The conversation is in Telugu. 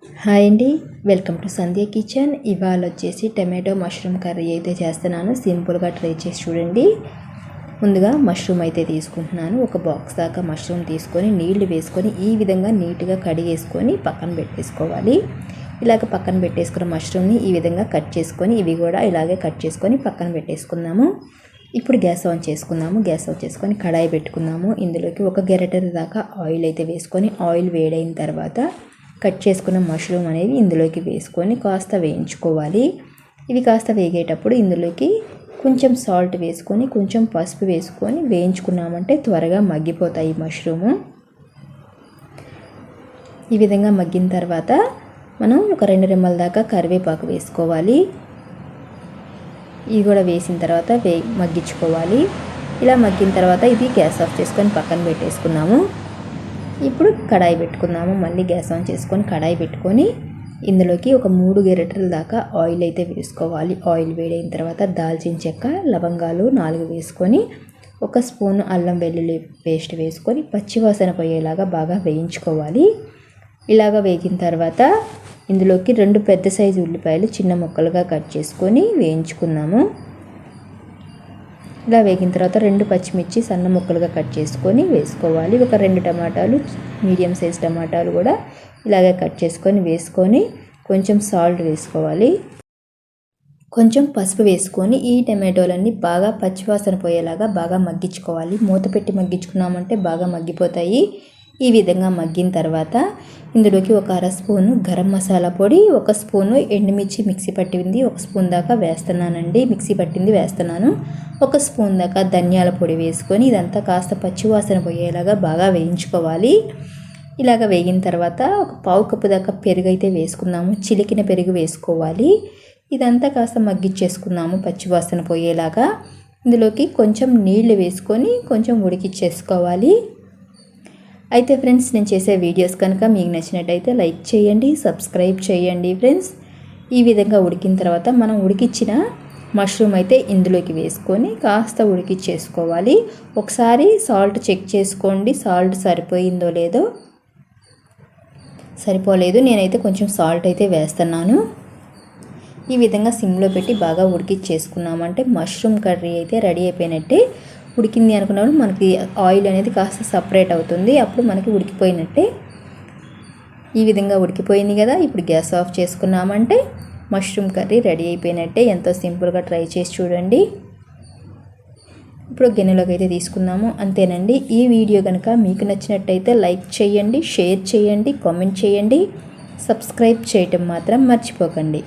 హాయ్ అండి, వెల్కమ్ టు సంధ్య కిచెన్. ఇవాళ వచ్చేసి టమాటో మష్రూమ్ కర్రీ అయితే చేస్తున్నాను. సింపుల్గా ట్రై చేసి చూడండి. ముందుగా మష్రూమ్ అయితే తీసుకుంటున్నాను. ఒక బాక్స్ దాకా మష్రూమ్ తీసుకొని నీళ్లు వేసుకొని ఈ విధంగా నీట్గా కడిగేసుకొని పక్కన పెట్టేసుకోవాలి. ఇలాగ పక్కన పెట్టేసుకున్న మష్రూమ్ని ఈ విధంగా కట్ చేసుకొని ఇవి కూడా ఇలాగే కట్ చేసుకొని పక్కన పెట్టేసుకుందాము. ఇప్పుడు గ్యాస్ ఆన్ చేసుకుందాము. గ్యాస్ ఆన్ చేసుకొని కడాయి పెట్టుకుందాము. ఇందులోకి ఒక గెరటెర దాకా ఆయిల్ అయితే వేసుకొని ఆయిల్ వేడైన తర్వాత కట్ చేసుకున్న మష్రూమ్ అనేది ఇందులోకి వేసుకొని కాస్త వేయించుకోవాలి. ఇవి కాస్త వేగేటప్పుడు ఇందులోకి కొంచెం సాల్ట్ వేసుకొని కొంచెం పసుపు వేసుకొని వేయించుకున్నామంటే త్వరగా మగ్గిపోతాయి మష్రూము. ఈ విధంగా మగ్గిన తర్వాత మనం ఒక 2 రెమ్మల దాకా కరివేపాకు వేసుకోవాలి. ఇవి కూడా వేసిన తర్వాత మగ్గించుకోవాలి. ఇలా మగ్గిన తర్వాత ఇది గ్యాస్ ఆఫ్ చేసుకొని పక్కన పెట్టేసుకున్నాము. ఇప్పుడు కడాయి పెట్టుకుందాము. మళ్ళీ గ్యాస్ ఆన్ చేసుకొని కడాయి పెట్టుకొని ఇందులోకి ఒక 3 గెరటెల దాకా ఆయిల్ అయితే వేసుకోవాలి. ఆయిల్ వేడైన తర్వాత దాల్చిన చెక్క, లవంగాలు 4 వేసుకొని 1 స్పూన్ అల్లం వెల్లుల్లి పేస్ట్ వేసుకొని పచ్చివాసన పోయేలాగా బాగా వేయించుకోవాలి. ఇలాగ వేగిన తర్వాత ఇందులోకి 2 పెద్ద సైజు ఉల్లిపాయలు చిన్న ముక్కలుగా కట్ చేసుకొని వేయించుకుందాము. ఇలా వేగిన తర్వాత 2 పచ్చిమిర్చి సన్న ముక్కలుగా కట్ చేసుకొని వేసుకోవాలి. ఒక 2 టమాటాలు, మీడియం సైజ్ టమాటాలు కూడా ఇలాగే కట్ చేసుకొని వేసుకొని కొంచెం సాల్ట్ వేసుకోవాలి. కొంచెం పసుపు వేసుకొని ఈ టమాటోలన్నీ బాగా పచ్చివాసన పోయేలాగా బాగా మగ్గించుకోవాలి. మూత పెట్టి మగ్గించుకున్నామంటే బాగా మగ్గిపోతాయి. ఈ విధంగా మగ్గిన తర్వాత ఇందులోకి ఒక 1/2 స్పూను గరం మసాలా పొడి, 1 స్పూను ఎండుమిర్చి మిక్సీ పట్టింది 1 స్పూన్ దాకా వేస్తున్నానండి. మిక్సీ పట్టింది వేస్తున్నాను. 1 స్పూన్ దాకా ధనియాల పొడి వేసుకొని ఇదంతా కాస్త పచ్చివాసన పోయేలాగా బాగా వేయించుకోవాలి. ఇలాగ వేగిన తర్వాత ఒక 1/4 కప్పు దాకా పెరుగు అయితే వేసుకున్నాము. చిలికిన పెరుగు వేసుకోవాలి. ఇదంతా కాస్త మగ్గిచ్చేసుకున్నాము పచ్చివాసన పోయేలాగా. ఇందులోకి కొంచెం నీళ్లు వేసుకొని కొంచెం ఉడికిచ్చేసుకోవాలి. అయితే ఫ్రెండ్స్, నేను చేసే వీడియోస్ కనుక మీకు నచ్చినట్టయితే లైక్ చేయండి, సబ్స్క్రైబ్ చేయండి ఫ్రెండ్స్. ఈ విధంగా ఉడికిన తర్వాత మనం ఉడికిచ్చిన మష్రూమ్ అయితే ఇందులోకి వేసుకొని కాస్త ఉడికిచ్చేసుకోవాలి. ఒకసారి సాల్ట్ చెక్ చేసుకోండి, సాల్ట్ సరిపోయిందో లేదో. సరిపోలేదు, నేనైతే కొంచెం సాల్ట్ అయితే వేస్తున్నాను. ఈ విధంగా సిమ్లో పెట్టి బాగా ఉడికిచ్చేసుకున్నామంటే మష్రూమ్ కర్రీ అయితే రెడీ అయిపోయినట్టే. ఉడికింది అనుకున్నప్పుడు మనకి ఆయిల్ అనేది కాస్త సపరేట్ అవుతుంది. అప్పుడు మనకి ఉడికిపోయినట్టే. ఈ విధంగా ఉడికిపోయింది కదా. ఇప్పుడు గ్యాస్ ఆఫ్ చేసుకున్నామంటే మష్రూమ్ కర్రీ రెడీ అయిపోయినట్టే. ఎంతో సింపుల్గా ట్రై చేసి చూడండి. ఇప్పుడు గిన్నెలోకి అయితే తీసుకున్నాము. అంతేనండి. ఈ వీడియో కనుక మీకు నచ్చినట్టయితే లైక్ చేయండి, షేర్ చేయండి, కామెంట్ చేయండి, సబ్స్క్రైబ్ చేయటం మాత్రం మర్చిపోకండి.